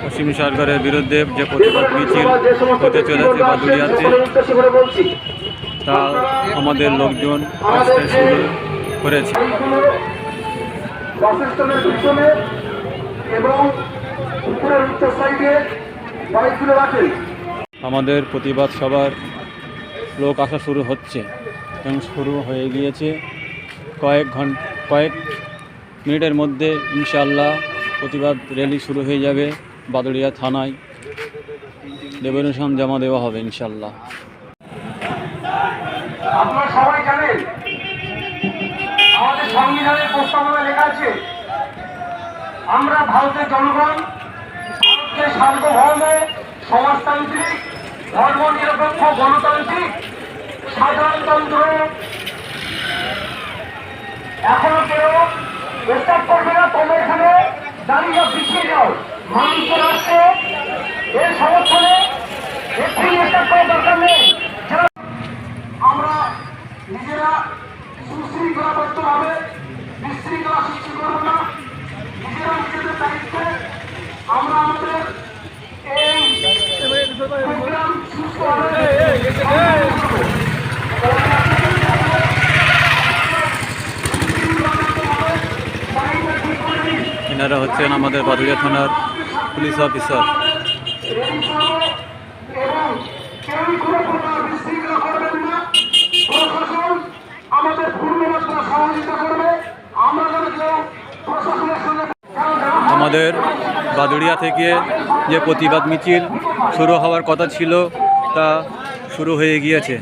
অসীম সরকারের বিরুদ্ধে যে প্রতিবাদ মিছিল হতে চলেছে বাদুড়িয়াতে, তা আমাদের লোকজন আসতে শুরু করেছে। আমাদের প্রতিবাদ সভার লোক আসা শুরু হচ্ছে এবং শুরু হয়ে গিয়েছে। কয়েক মিনিটের মধ্যে ইনশাআল্লাহ প্রতিবাদ র্যালি শুরু হয়ে যাবে। বাদুড়িয়া থানায় ডেপুটেশন জমা দেওয়া হবে ইনশাআল্লাহ। আপনারা সবাই জানেন আমাদের সংবিধানের প্রস্তাবনা লেখা আছে, আমরা ভারতের জনগণ ভারতের সার্বভৌম সমাজতান্ত্রিক ধর্মনিরপেক্ষ গণতান্ত্রিক সাধারণতন্ত্র। এখনো কেউ প্রস্তাব করবে না তোমরা এখানে দাঁড়িয়ে পিছিয়ে যাও। মানুষ রাষ্ট্রে এর সমর্থনে একটি প্রস্তাব করার দরকার নেই। আমরা নিজেরা সুশৃঙ্খলাবদ্ধভাবে বিশৃঙ্খলা সৃষ্টি করবো না। নিজেরা নিজেদের দায়িত্বে আমরা আমাদের এই প্রোগ্রাম সুস্থভাবে এনারা হচ্ছেন আমাদের বাদুড়িয়া থানার পুলিশ অফিসার। আমাদের বাদুড়িয়া থেকে যে প্রতিবাদ মিছিল শুরু হওয়ার কথা ছিল তা শুরু হয়ে গিয়েছে।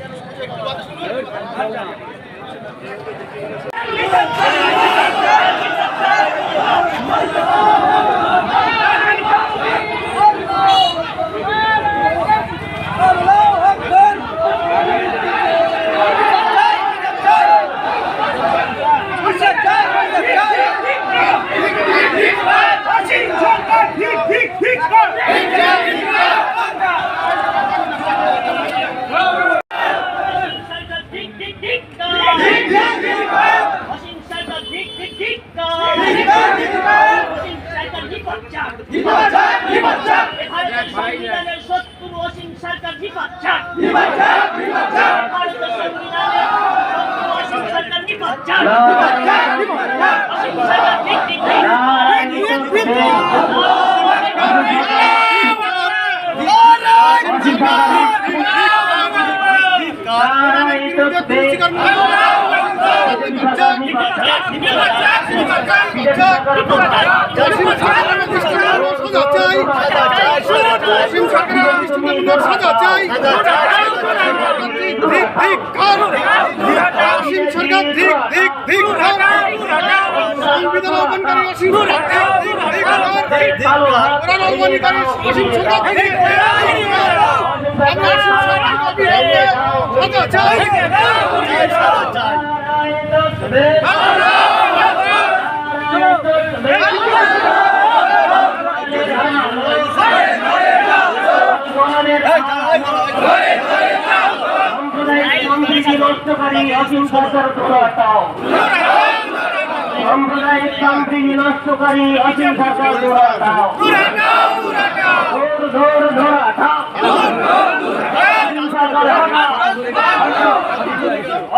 সাম্প্রদায়িক শান্তি বিনষ্টকারী অসীম সরকার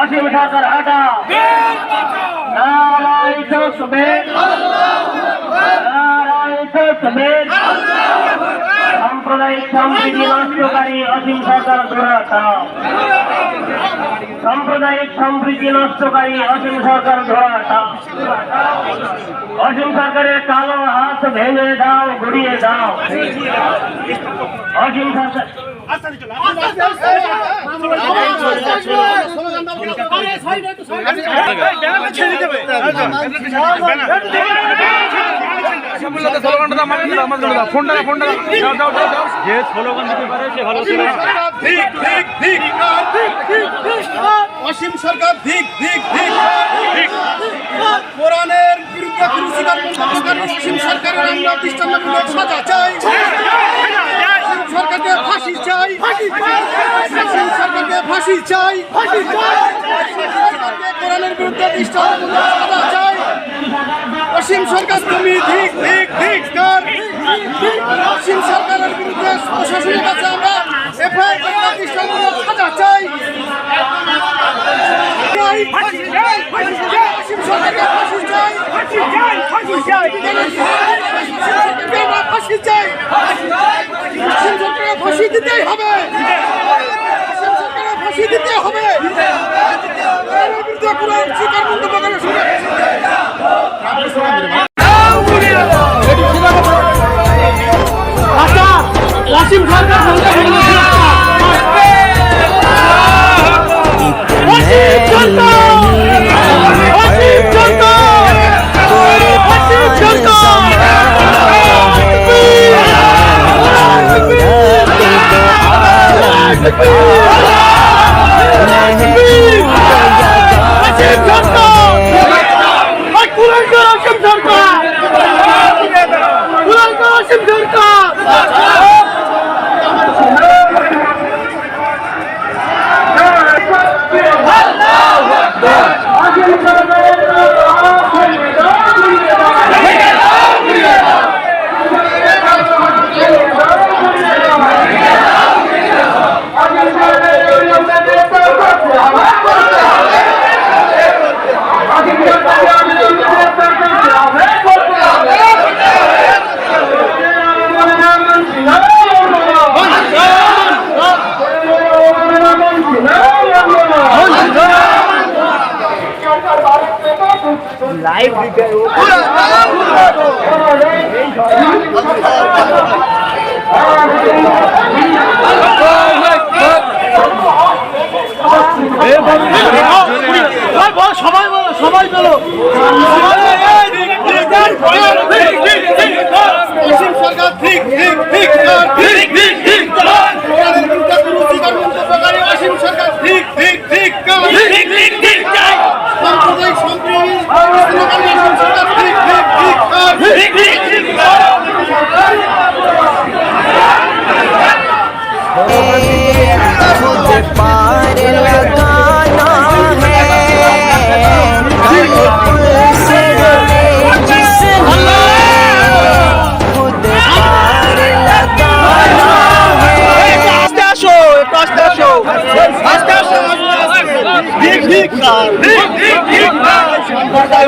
অসীম সরকার হাটা। নারায়ণ তকবীর, নারায়ণ তকবীর। সাম্প্রদায়িক শান্তি বিনষ্টকারী অসীম সরকার ধরাটাও। সাম্প্রদায়িক সম্প্রীতি নষ্টকারী অসীম সরকার ধরাটাও। অসীম সরকারের কালো হাত ভেঙে দাও, গুড়িয়ে দাও। অসীম সরকার অসীম সরকার ধিক ধিক ধিক। কোরআনের বিরুদ্ধে অসীম সরকারের আমরা দৃষ্টান্তমূলক সাজা চাই। সরকারকে ফাঁসি চাই, অসীম সরকারকে ফাঁসি চাই। কোরআনের বিরুদ্ধে দৃষ্টান্তমূলক সাজা চাই। অসীম সরকার তুমি ধিক ধিক ধিক। অসীম সরকারের বিরুদ্ধে প্রশাসনের কাছে আমরা এফআইআর প্রতিষ্ঠানমূলক সাজা চাই। অসীম সরকারকে ফাঁসি চাই, ফাঁসি চাই, ফাঁসি চাই, ফাঁসি চাই। অসীম সরকারকে ফাঁসি দিতেই হবে, অসীম সরকারকে ফাঁসি দিতে হবে। এর বিরুদ্ধে কোনো শিকার মন্তব্য করে শুনে অসীম সরকার লাইভ ভিডিও সবাই বলো, সবাই বলো। অসীম সরকার ঠিক ঠিক ঠিক ঠিক ঠিক ঠিক অসীম সরকার ঠিক ঠিক ঠিক ঠিক ঠিক ঠিক সাম্প্রদায়িক সম্প্রীতি অসীম সরকার ঠিক ঠিক ঠিক ঠিক ঠিক मुझे पार लगाना है हर पुल से डरे जिसने खुद पार लगाना है।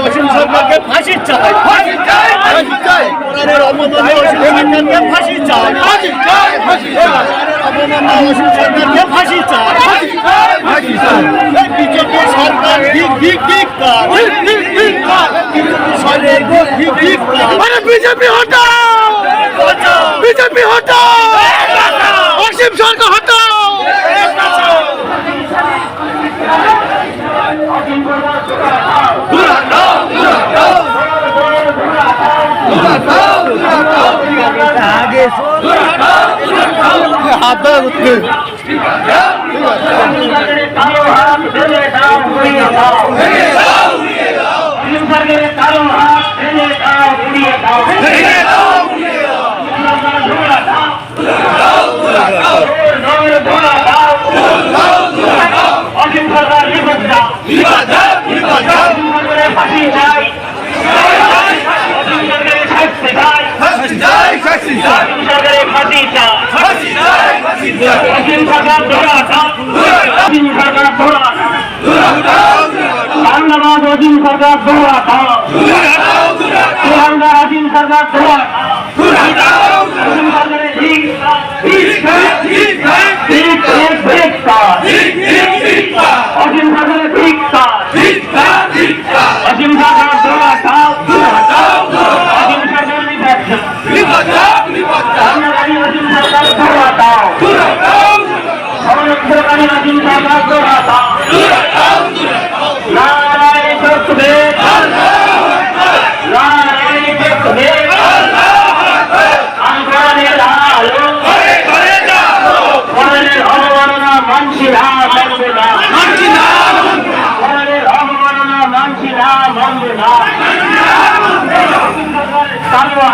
অসীম সরকারকে ফাঁসি চাই, ফাঁসি চাই, ফাঁসি চাই। অসীম সরকারকে ফাঁসি চাই, ফাঁসি চাই, ফাঁসি চাই। অসীম সরকারকে ফাঁসি চাই, ফাঁসি চাই, ফাঁসি চাই। বিজেপি সরকার ঠিক ঠিক ঠিক কাজ, ঠিক ঠিক কাজ। বিজেপি সরকার ঠিক ঠিক কাজ। আরে বিজেপি হটাও, বিজেপি হটাও, অসীম সরকার হটাও। आगे हाथ धन्यवाद अजीम सरकार दोहरा था अजीम सरकार दोहरा अजीम सरकार ठीक अजीम सरकार ठीक था अजीम सरकार दोहरा था अजीम सरकार धन्यवाद अजीम सरकार दोहरा था सरकारी अजीम सरकार दोहरा था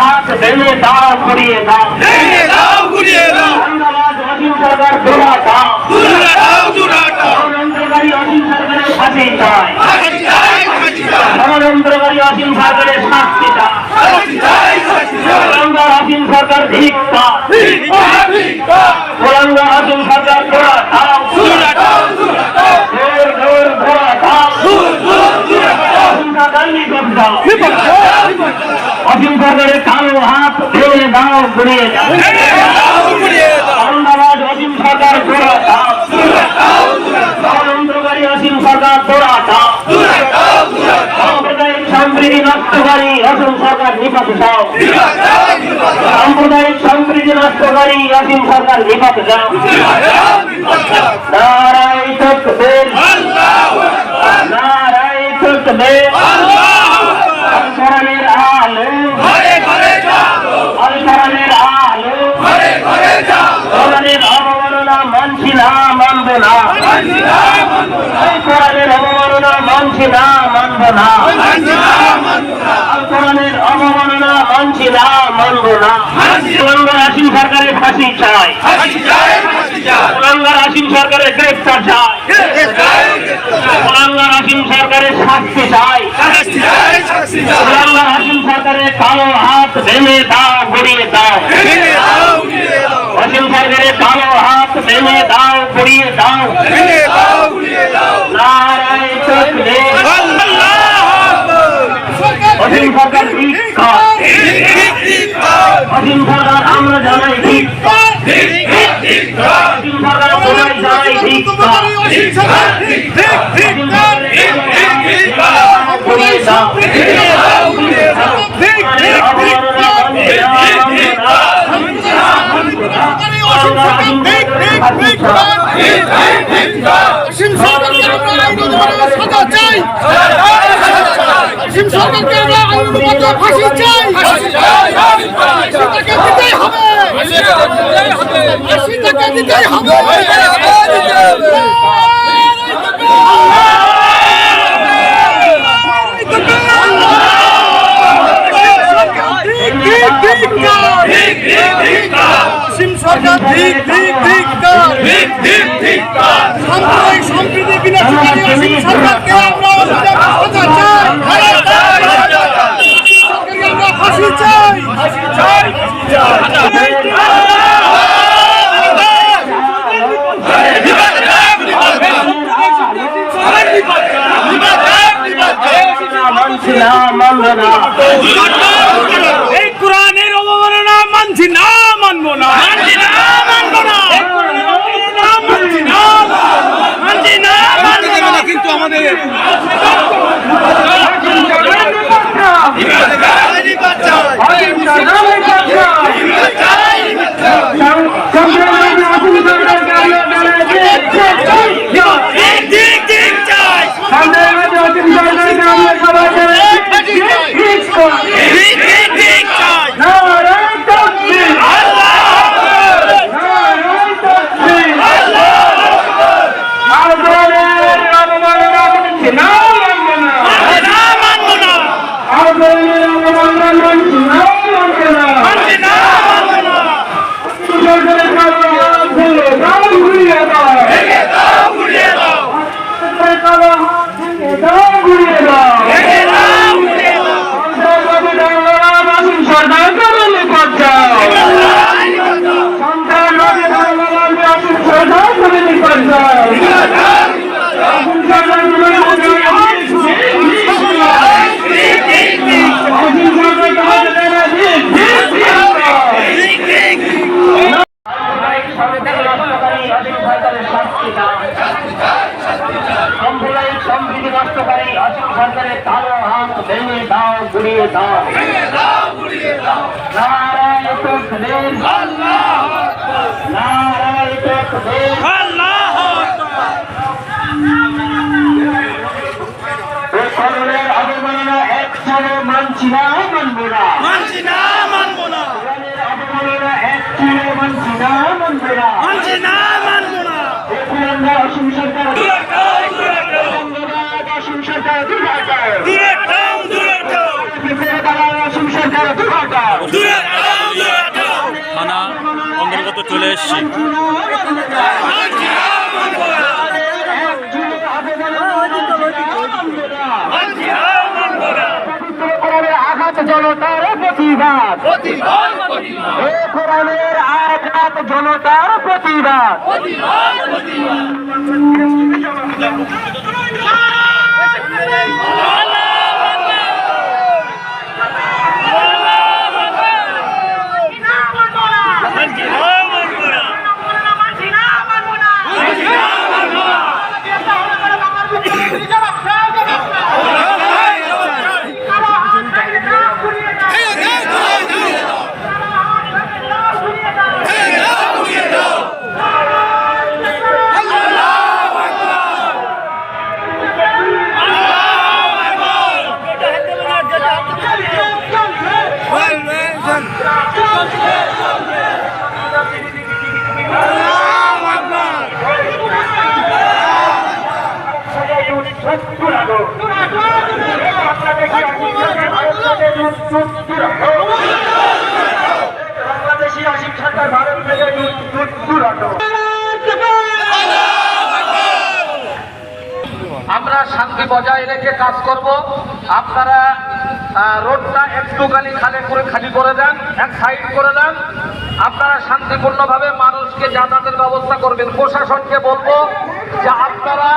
হাত ভেঙে দাও ঘুরিয়ে দাও, ধন্যবাদ অসীম সরকার দোলা দাও, ষড়যন্ত্রকারী অসীম সরকারের ফাঁসি চাই। ষড়যন্ত্রকারী অসীম সরকারের শাস্তি চাই। গোলাঙ্গার অসীম সরকার ধিক্কার। গোলাঙ্গার অসীম সরকার ধরা দাও। জোর জোর ধরা দাও। অসীম সরকার নিকট দাও। অসীম সরকারের কালো হাত ভেঙে দাও, ঘুরিয়ে দাও। আহমেদাবাদ অসীম সরকার ধরা দাও। ষড়যন্ত্রকারী অসীম সরকার ধরা দাও। সাম্প্রদায়িক সম্প্রীতি নষ্টকারী অসীম সরকার নিপাত দাও। সাম্প্রদায়িক সম্প্রীতি নষ্টকারী অসীম সরকার নিপাত দাও। নারায় তাকবীর, নারায় তাকবীর। আল কোরআনের আলো, আল কোরআনের আলো। কোরআনের অবমাননা মানছি না, মানব না। কোরআনের অবমাননা মানছি না, মানব না। কোরআনের অবমাননা মানছি না, মানব না। গোলাঙ্গার অসীম সরকারের ফাঁসি চাই। গোলাঙ্গার অসীম সরকারের গ্রেফতার চাই। গোলাঙ্গার অসীম সরকারের শাস্তি চাই। গোলাঙ্গার অসীম সরকারের কালো হাত ভেঙে দাও, গড়িয়ে দাও। অসীম সরকারের কালো হাত ভেঙে দাও, গড়িয়ে দাও। নারায় তাকবীর। অসীম সরকার ধিক্কার। অসীম সরকার আমরা জানাই ধিক্কার। অসীম সরকার সবাই জানাই ধিক্কার। অসীম সরকার ঘুরিয়ে দাও। অসীম সরকারকে আমরা আইনগতভাবে সাজা চাই। অসীম সরকারকে আমরা আইনগতভাবে ফাঁসি চাই। ফাঁসিটাকে দিতেই হবে। ফাঁসিটাকে দিতেই হবে। অসীম সরকার ঠিক ঠিক ঠিক সাম্প্রদায়িক সম্প্রীতি বিনাশকারী অসীম সরকারকে আমরা সাজা চাই। সরকারকে আমরা ফাঁসি চাই। মানছি না, মানব না। এই কোরআনের অবমাননা মানছি না, মানবো না। মানছি না, মানবো না। মানছি না, মানছি না, মানবো না। কিন্তু আমাদের সাম্প্রদায়িক সম্প্রীতি নষ্টকারী অসীম সরকারের কালো হাত ভেঙে দাও, ঘুরিয়ে দাও। নারায় তাকবীর, নারায় তাকবীর। এই করণের অবমাননা একসাথে মানছি না, মানব না। মানছি না, মানবো না। করণের অবমাননা একসাথে মানছি না, মানব না। মানছি না, মানবো না। অসীম সরকার, অসীম সরকার দূরে যাও, দূরে যাও। অসীম সরকার দূরে যাও, দূরে যাও। থানা অন্তর্গত চলে এসেছি। মানছি না, মানবো না। মানছি না, প্রতিবাদ, এ কোরআনের আঘাত জনতার প্রতিবাদ। বাংলাদেশি অসীম সরকার ভারত থেকে আমরা শান্তি বজায় রেখে কাজ করব। আপনারা রোডটা একটুখানি খালি করে দেন, এক সাইড করে দেন। আপনারা শান্তিপূর্ণভাবে মানুষকে যাতায়াতের ব্যবস্থা করবেন। প্রশাসনকে বলবো যে আপনারা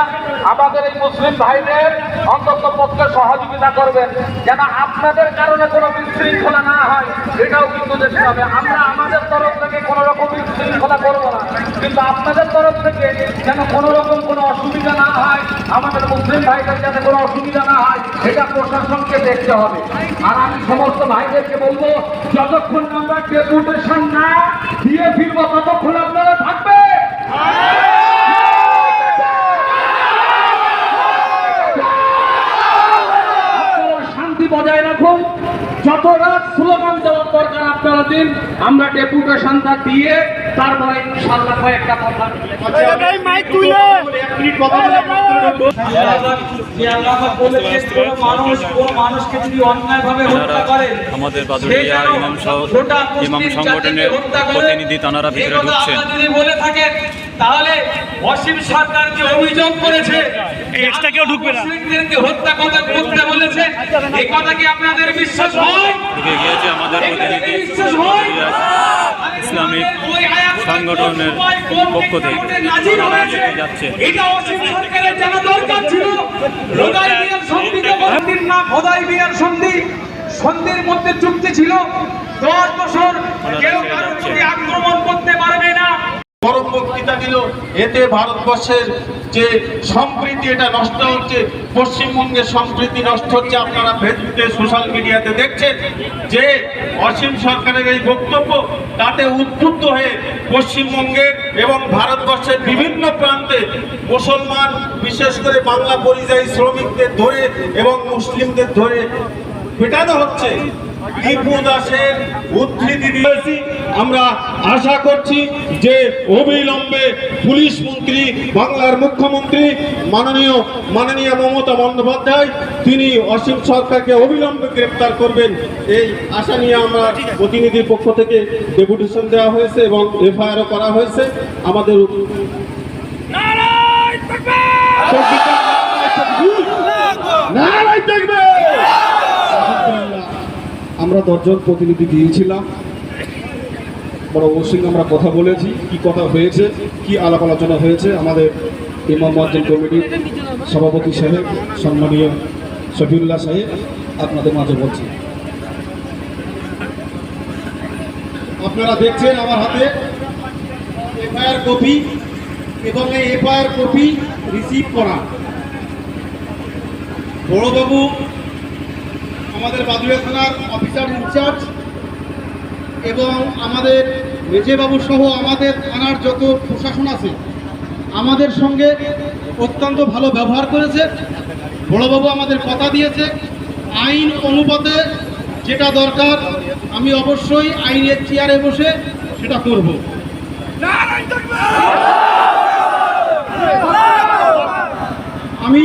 আমাদের এই মুসলিম ভাইদের অন্তত পক্ষে সহযোগিতা করবেন, যেন আপনাদের কারণে কোনো বিশৃঙ্খলা না হয়, এটাও কিন্তু দেখতে হবে। আমরা আমাদের তরফ থেকে কোনো রকম বিশৃঙ্খলা করবো না, কিন্তু আপনাদের তরফ থেকে যেন কোনো রকম কোনো অসুবিধা না হয়, আমাদের মুসলিম ভাইদের যাতে কোনো অসুবিধা না হয়, এটা প্রশাসনকে দেখতে হবে। আর আমি সমস্ত ভাইদেরকে বলবো, যতক্ষণ আমরা ডেপুটেশন না দিয়ে ফিরবো ততক্ষণ আপনারা থাকবে। শান্তি বজায় রাখুন, যত রাত স্লোগান দেওয়ার দরকার আপনারা দিন। আমরা ডেপুটেশনটা দিয়ে তারপরে ইনশাআল্লাহ কয়েকটা কথা মানুষকে যদি অন্যায়ভাবে হত্যা করেন, আমাদের বাদুড়িয়া ইমাম সংগঠনের প্রতিনিধি তানারা ভিতরে ঢুকছেন। যদি বলে থাকেন তাহলে অসীম সরকার যে অভিযোগ করেছে এক্সট্রা কেউ ঢুকবে না, মুসলিমদেরকে হত্যা করতে বলেছে, এই কথা কি আপনাদের বিশ্বাস হয়? ঢুকে গিয়েছে আমাদের প্রতিনিধি ইসলামিক সংগঠনের পক্ষ থেকে যাচ্ছে। এটা অসীম সরকারের জানা দরকার ছিল। হুদায়বিয়ার সন্ধির নাম হুদায়বিয়ার সন্ধি, সন্ধির মধ্যে চুক্তি ছিল 10 বছর কেউ কারোর প্রতি আক্রমণ করতে পারবে না। গরম বক্তৃতা দিল, এতে ভারতবর্ষের যে সম্প্রীতি এটা নষ্ট হচ্ছে, পশ্চিমবঙ্গের সম্প্রীতি নষ্ট হচ্ছে। আপনারা ফেসবুকে সোশ্যাল মিডিয়াতে দেখছেন যে অসীম সরকারের এই বক্তব্য, তাতে উদ্বুদ্ধ হয়ে পশ্চিমবঙ্গের এবং ভারতবর্ষের বিভিন্ন প্রান্তে মুসলমান, বিশেষ করে বাংলা পরিযায়ী শ্রমিকদের ধরে এবং মুসলিমদের ধরে পেটানো হচ্ছে। দীপু দাসের উদ্ধৃতি দিয়েছি। আমরা আশা করছি যে অবিলম্বে পুলিশ মন্ত্রী, বাংলার মুখ্যমন্ত্রী মাননীয় মমতা বন্দ্যোপাধ্যায়, তিনি অসীম সরকারকে অবিলম্বে গ্রেপ্তার করবেন, এই আশা নিয়ে আমরা প্রতিনিধির পক্ষ থেকে ডেপুটেশন দেওয়া হয়েছে এবং এফআইআরও করা হয়েছে। আমাদের আমরা 10 জন প্রতিনিধি দিয়েছিলাম, বড় অবশ্যই আমরা কথা বলেছি, কি কথা হয়েছে, কি আলাপ আলোচনা হয়েছে। আমাদের ইমাম মসজিদ কমিটির সভাপতি সাহেব, সম্মানীয় শফিউল্লাহ সাহেব আপনাদের মাঝে বলছি। আপনারা দেখছেন আমার হাতে এফআইআর কপি এবং এই এফআইআর কপি রিসিভ করা। বড়বাবু আমাদের বাদুড়িয়া থানার অফিসার ইনচার্জ এবং আমাদের মেজেবাবু সহ আমাদের থানার যত প্রশাসন আছে আমাদের সঙ্গে অত্যন্ত ভালো ব্যবহার করেছে। বড়বাবু আমাদের কথা দিয়েছে, আইন অনুপাতে যেটা দরকার আমি অবশ্যই আইনের চেয়ারে বসে সেটা করব। আমি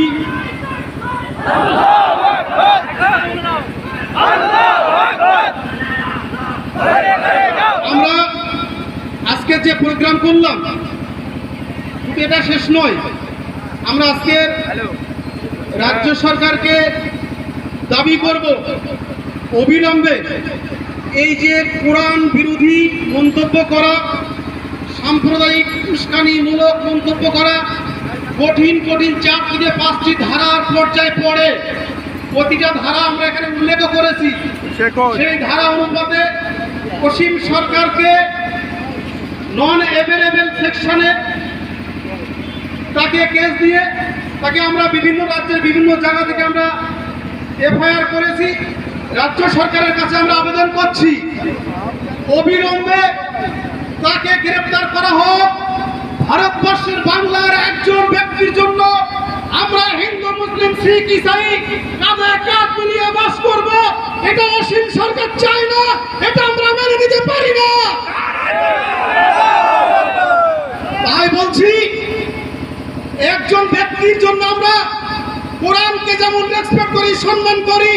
আমরা আজকে যে প্রোগ্রাম করলাম এটা শেষ নয়। আমরা আজকে রাজ্য সরকারকে দাবি করব অবিলম্বে এই যে কোরআন বিরোধী মন্তব্য করা, সাম্প্রদায়িক উস্কানিমূলক মন্তব্য করা, কঠিন কঠিন 4 থেকে 5টি ধারার পর্যায়ে পড়ে। প্রতিটা ধারা আমরা এখানে উল্লেখ করেছি। সেই ধারা অনুপাতে অসীম সরকারকে নন অ্যাভেলেবেল সেকশনে তাকে কেস দিয়ে তাকে আমরা বিভিন্ন রাজ্যের বিভিন্ন জায়গা থেকে আমরা এফআইআর করেছি। রাজ্য সরকারের কাছে আমরা আবেদন করছি অবিলম্বে তাকে গ্রেপ্তার করা হোক। ভারতবর্ষের বাংলার একজন ব্যক্তির জন্য আমরা হিন্দু মুসলিম শিখ ইসাই কাঁধে কাঁধ মিলিয়ে বাস করব, এটা অসীম সরকার চায় না, এটা আমরা মেনে নিতে পারি না। তাই বলছি একজন ব্যক্তির জন্য আমরা কোরআনকে যেমন রেসপেক্ট করি, সম্মান করি,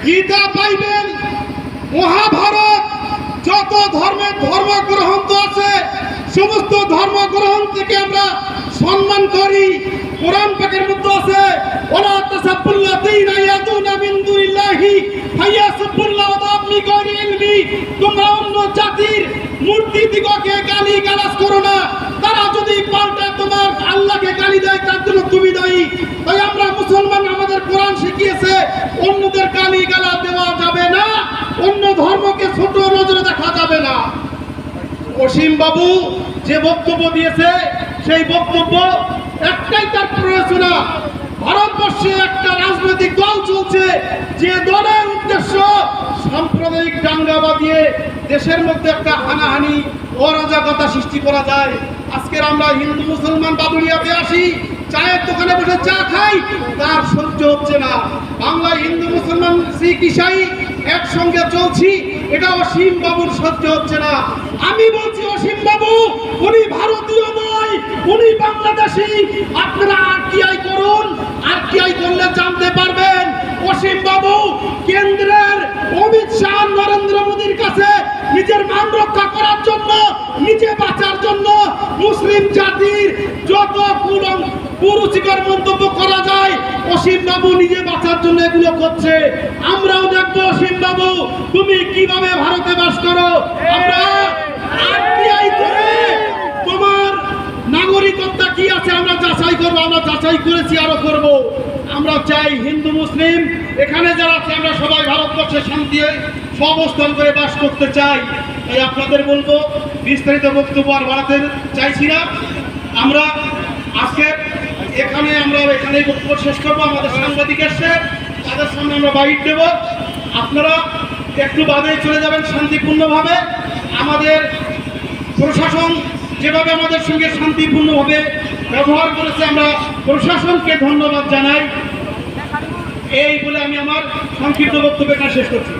গীতা, বাইবেল, মহাভারত, যত ধর্মগ্রন্থ আছে সমস্ত ধর্মগ্রন্থ থেকে আমরা সম্মান করি। কোরআন পাকের মধ্যে আছে ওয়ালা তাসাব্বুল্লাযীনা ইয়াদুনা মিন দুনিল্লাহি ফায়াসুবুল্লাহ ওয়া আপনি গয়রি ইলমি, তোমরা অন্য জাতির মূর্তি দিগকে গালি গালাজ করো না, তারা যদি পাল্টা তোমার আল্লাহকে গালি দেয় তার জন্য তুমি দায়ী। তাই আমরা মুসলমান, আমাদের কোরআন শিখিয়েছে অন্যদের গালি গালা দেওয়া যাবে না, অন্য ধর্মকে ছোট নজরে দেখা যাবে না। অসীম বাবু যে বক্তব্য দিয়েছে সেই বক্তব্য একটাই তার প্রয়োজনা। ভারতবর্ষে একটা রাজনৈতিক দল চলছে যে দলের উদ্দেশ্য সাম্প্রদায়িক দাঙ্গা বাঁধিয়ে দেশের মধ্যে একটা হানাহানি অরাজকতা সৃষ্টি করা যায়। আজকের আমরা হিন্দু মুসলমান বাদুড়িয়াতে আসি, চায়ের দোকানে বসে চা খাই, তার সহ্য হচ্ছে না। বাংলায় হিন্দু মুসলমান শিখ ইসাই একসঙ্গে চলছি, এটা অসীম বাবুর সহ্য হচ্ছে না। আমি বলছি অসীম বাবু উনি ভারতীয় নয়, উনি বাংলাদেশি। আপনারা আরটিআই করুন, আরটিআই করলে জানতে পারবেন অসীম বাবু কেন্দ্রের অমিত শাহ নরেন্দ্র মোদীর কাছে নিজের মান রক্ষা করার জন্য, নিজে বাঁচার জন্য মুসলিম জাতির যত কুরুচিকর মন্তব্য করা যায় অসীম বাবু নিজে বাঁচার জন্য এগুলো করছে। আমরাও দেখবো অসীম বাবু তুমি কিভাবে ভারতে বাস করো। আমরা আরটিআই করে তোমার নাগরিকত্ব কি আছে আমরা যাচাই করবো, আমরা যাচাই করেছি, আরো করব। আমরা চাই হিন্দু মুসলিম এখানে যারা আছে আমরা সবাই ভারতবর্ষে শান্তি সহাবস্থান করে বাস করতে চাই। তাই আপনাদের বলবো বিস্তারিত বক্তব্য আর বাড়াতে চাইছি না। আমরা আজকে এখানে বক্তব্য শেষ করবো। আমাদের সাংবাদিক এসছে, তাদের সামনে আমরা বাইট দেব। আপনারা একটু বাদে চলে যাবেন শান্তিপূর্ণভাবে। আমাদের প্রশাসন যেভাবে আমাদের সঙ্গে শান্তিপূর্ণভাবে ব্যবহার করেছে আমরা প্রশাসনকে ধন্যবাদ জানাই। এই বলে আমি আমার সংক্ষিপ্ত বক্তব্য শেষ করছি।